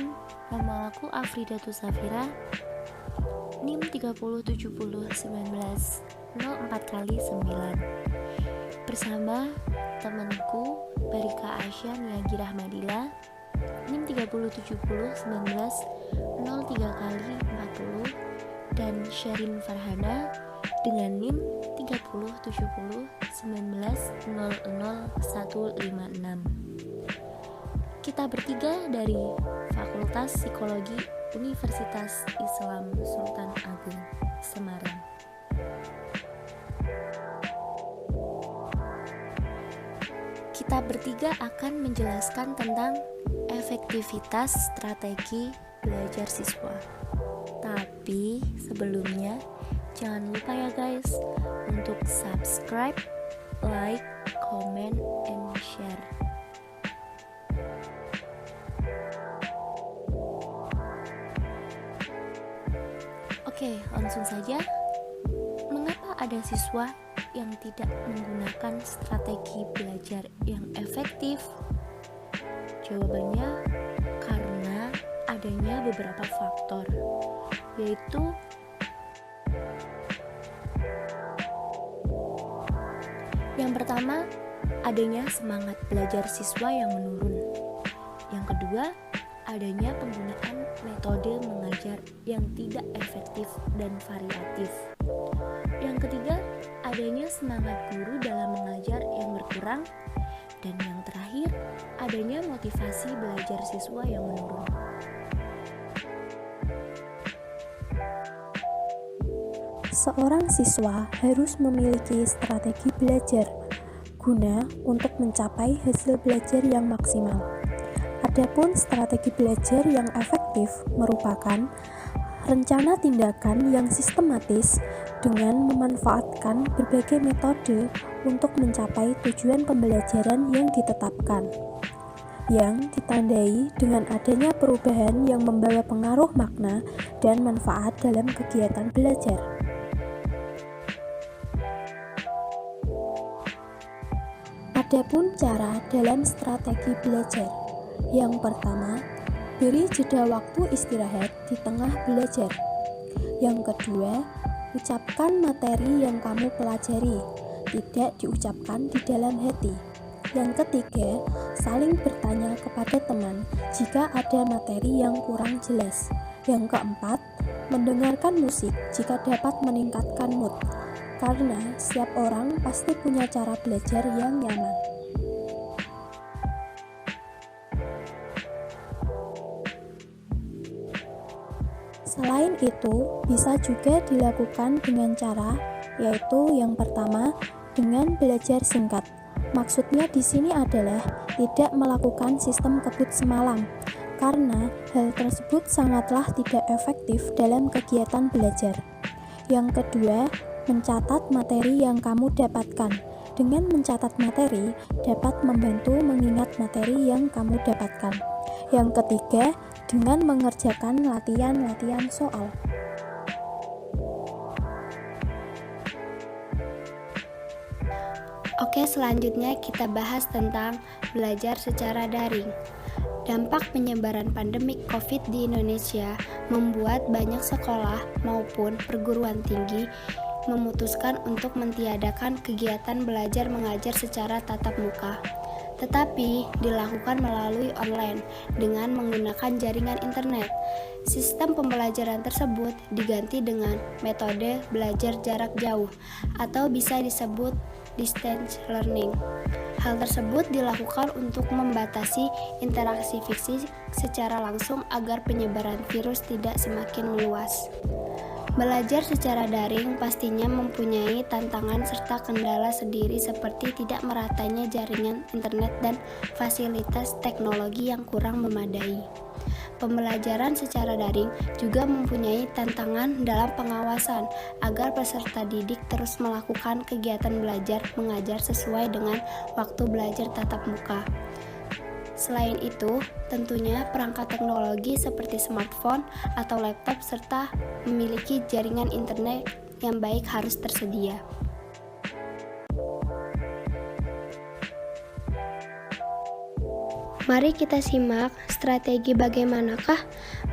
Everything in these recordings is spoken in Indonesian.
Bismillahirrahmanirrahim. Nama aku Afridatul Safira, NIM 307019 04 kali 9. Bersama temanku Barika Asya Niagi Rahmadila, NIM 307019 03 kali 40, dan Syarin Farhana dengan NIM 307019 00156. Kita bertiga dari Fakultas Psikologi Universitas Islam Sultan Agung, Semarang. Kita bertiga akan menjelaskan tentang efektivitas strategi belajar siswa. Tapi sebelumnya, jangan lupa ya guys untuk subscribe, like, comment, and share. Oke, langsung saja. Mengapa ada siswa yang tidak menggunakan strategi belajar yang efektif? Jawabannya karena adanya beberapa faktor, yaitu yang pertama, adanya semangat belajar siswa yang menurun. Yang kedua, adanya penggunaan metode mengajar yang tidak efektif dan variatif. Yang ketiga, adanya semangat guru dalam mengajar yang berkurang. Dan yang terakhir, adanya motivasi belajar siswa yang menurun. Seorang siswa harus memiliki strategi belajar guna untuk mencapai hasil belajar yang maksimal. Adapun strategi belajar yang efektif merupakan rencana tindakan yang sistematis dengan memanfaatkan berbagai metode untuk mencapai tujuan pembelajaran yang ditetapkan, yang ditandai dengan adanya perubahan yang membawa pengaruh makna dan manfaat dalam kegiatan belajar. Adapun cara dalam strategi belajar. Yang pertama, beri jeda waktu istirahat di tengah belajar. Yang kedua, ucapkan materi yang kamu pelajari, tidak diucapkan di dalam hati. Yang ketiga, saling bertanya kepada teman jika ada materi yang kurang jelas. Yang keempat, mendengarkan musik jika dapat meningkatkan mood, karena setiap orang pasti punya cara belajar yang nyaman. Selain itu, bisa juga dilakukan dengan cara, yaitu yang pertama, dengan belajar singkat. Maksudnya di sini adalah tidak melakukan sistem kebut semalam, karena hal tersebut sangatlah tidak efektif dalam kegiatan belajar. Yang kedua, mencatat materi yang kamu dapatkan. Dengan mencatat materi, dapat membantu mengingat materi yang kamu dapatkan. Yang ketiga, dengan mengerjakan latihan-latihan soal. Oke, selanjutnya kita bahas tentang belajar secara daring. Dampak penyebaran pandemik COVID di Indonesia membuat banyak sekolah maupun perguruan tinggi memutuskan untuk mentiadakan kegiatan belajar mengajar secara tatap muka, tetapi dilakukan melalui online dengan menggunakan jaringan internet. Sistem pembelajaran tersebut diganti dengan metode belajar jarak jauh atau bisa disebut distance learning. Hal tersebut dilakukan untuk membatasi interaksi fisik secara langsung agar penyebaran virus tidak semakin meluas. Belajar secara daring pastinya mempunyai tantangan serta kendala sendiri seperti tidak meratanya jaringan internet dan fasilitas teknologi yang kurang memadai. Pembelajaran secara daring juga mempunyai tantangan dalam pengawasan agar peserta didik terus melakukan kegiatan belajar mengajar sesuai dengan waktu belajar tatap muka. Selain itu, tentunya perangkat teknologi seperti smartphone atau laptop serta memiliki jaringan internet yang baik harus tersedia. Mari kita simak strategi bagaimanakah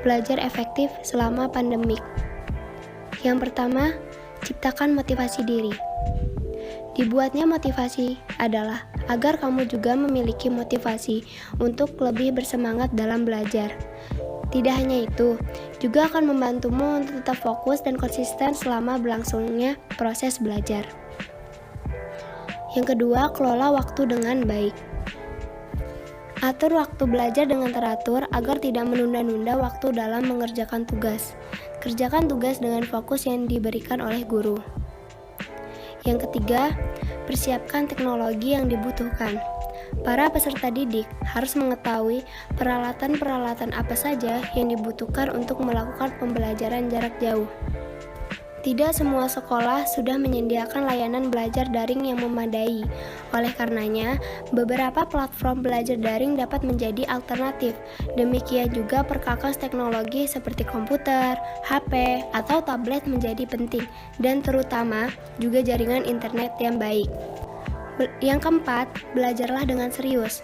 belajar efektif selama pandemik. Yang pertama, ciptakan motivasi diri. Dibuatnya motivasi adalah agar kamu juga memiliki motivasi untuk lebih bersemangat dalam belajar. Tidak hanya itu, juga akan membantumu untuk tetap fokus dan konsisten selama berlangsungnya proses belajar. Yang kedua, kelola waktu dengan baik. Atur waktu belajar dengan teratur agar tidak menunda-nunda waktu dalam mengerjakan tugas. Kerjakan tugas dengan fokus yang diberikan oleh guru. Yang ketiga, persiapkan teknologi yang dibutuhkan. Para peserta didik harus mengetahui peralatan-peralatan apa saja yang dibutuhkan untuk melakukan pembelajaran jarak jauh. Tidak semua sekolah sudah menyediakan layanan belajar daring yang memadai. Oleh karenanya, beberapa platform belajar daring dapat menjadi alternatif. Demikian juga perkakas teknologi seperti komputer, HP, atau tablet menjadi penting, dan terutama juga jaringan internet yang baik. Yang keempat, belajarlah dengan serius.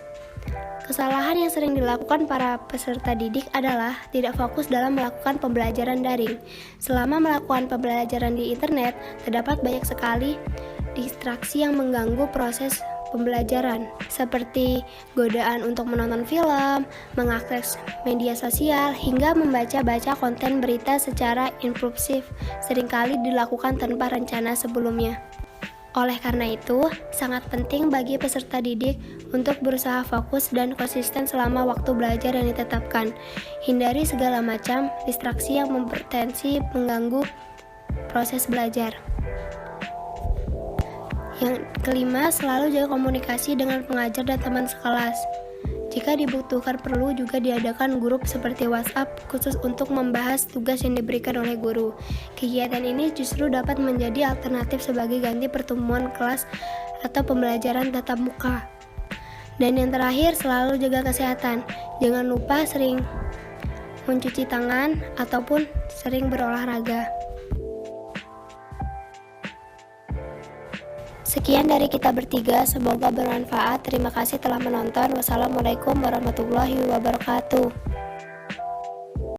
Kesalahan yang sering dilakukan para peserta didik adalah tidak fokus dalam melakukan pembelajaran daring. Selama melakukan pembelajaran di internet, terdapat banyak sekali distraksi yang mengganggu proses pembelajaran, seperti godaan untuk menonton film, mengakses media sosial, hingga membaca-baca konten berita secara impulsif, seringkali dilakukan tanpa rencana sebelumnya. Oleh karena itu, sangat penting bagi peserta didik untuk berusaha fokus dan konsisten selama waktu belajar yang ditetapkan. Hindari segala macam distraksi yang berpotensi mengganggu proses belajar. Yang kelima, selalu jaga komunikasi dengan pengajar dan teman sekelas. Jika dibutuhkan, perlu juga diadakan grup seperti WhatsApp khusus untuk membahas tugas yang diberikan oleh guru. Kegiatan ini justru dapat menjadi alternatif sebagai ganti pertemuan kelas atau pembelajaran tatap muka. Dan yang terakhir, selalu jaga kesehatan. Jangan lupa sering mencuci tangan ataupun sering berolahraga. Sekian dari kita bertiga, semoga bermanfaat. Terima kasih telah menonton. Wassalamualaikum warahmatullahi wabarakatuh.